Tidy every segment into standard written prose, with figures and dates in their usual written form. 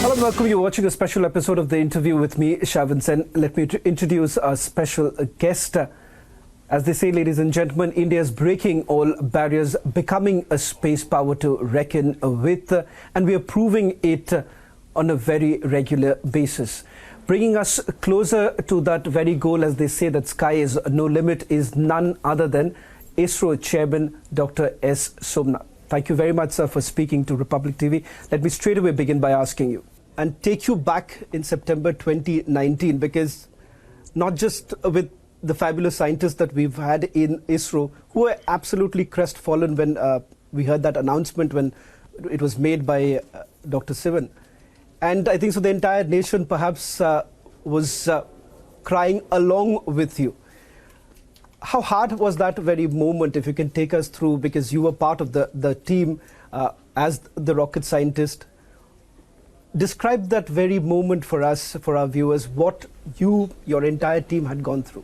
Hello and welcome. You're watching a special episode of The Interview with me, Shavan Sen. Let me introduce our special guest. As they say, ladies and gentlemen, India is breaking all barriers, becoming a space power to reckon with, and we are proving it on a very regular basis. Bringing us closer to that very goal, as they say, that sky is no limit, is none other than ISRO Chairman Dr. S Somanath. Thank you very much, sir, for speaking to Republic TV. Let me straight away begin by asking you and take you back in September 2019, because not just with the fabulous scientists that we've had in ISRO, who were absolutely crestfallen when we heard that announcement when it was made by Dr. Sivan. And I think so the entire nation perhaps was crying along with you. How hard was that very moment, if you can take us through, because you were part of the team as the rocket scientist? Describe that very moment for us, for our viewers, what your entire team had gone through.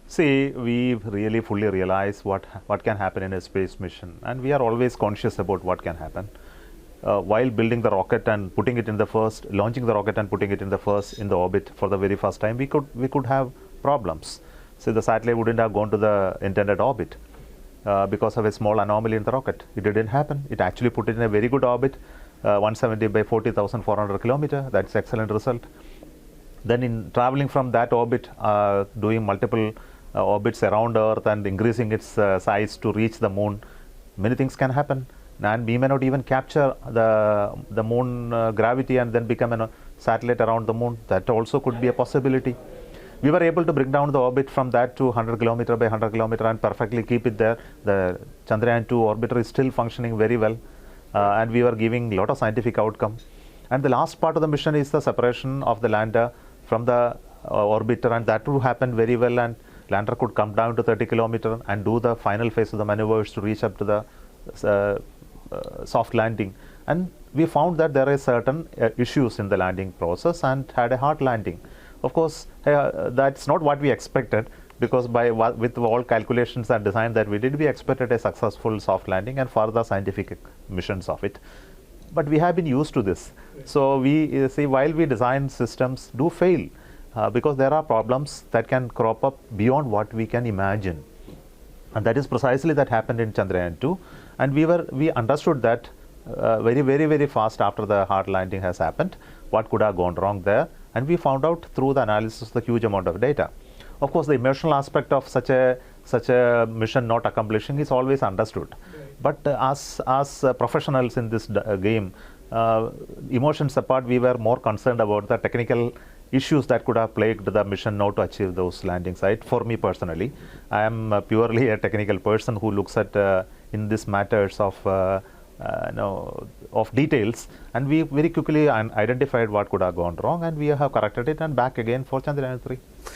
See, we really fully realize what can happen in a space mission, and we are always conscious about what can happen. While building the rocket and putting it in the first, launching the rocket and putting it in the orbit for the very first time, we could have problems. So the satellite wouldn't have gone to the intended orbit because of a small anomaly in the rocket. It didn't happen. It actually put it in a very good orbit, 170 by 40,400 kilometers. That's excellent result. Then in traveling from that orbit, doing multiple orbits around Earth and increasing its size to reach the moon, many things can happen. And we may not even capture the moon gravity and then become a satellite around the moon. That also could be a possibility. We were able to bring down the orbit from that to 100 kilometer by 100 kilometer and perfectly keep it there. The Chandrayaan-2 orbiter is still functioning very well, and we were giving a lot of scientific outcome. And the last part of the mission is the separation of the lander from the orbiter, and that too happened very well, and lander could come down to 30 kilometer and do the final phase of the maneuvers to reach up to the soft landing. And we found that there are certain issues in the landing process and had a hard landing. Of course, that's not what we expected, because with all calculations and design that we did, we expected a successful soft landing and further scientific missions of it. But we have been used to this. So we see, while we design systems do fail, because there are problems that can crop up beyond what we can imagine. And that is precisely that happened in Chandrayaan-2. And we understood that very, very, very fast after the hard landing has happened, what could have gone wrong there. And we found out through the analysis the huge amount of data. Of course, the emotional aspect of such a mission not accomplishing is always understood. Right. But as professionals in this game, emotions apart, we were more concerned about the technical issues that could have plagued the mission not to achieve those landing sites. For me personally, I am purely a technical person who looks at in these matters of of details, and we very quickly identified what could have gone wrong, and we have corrected it and back again for Chandrayaan-3.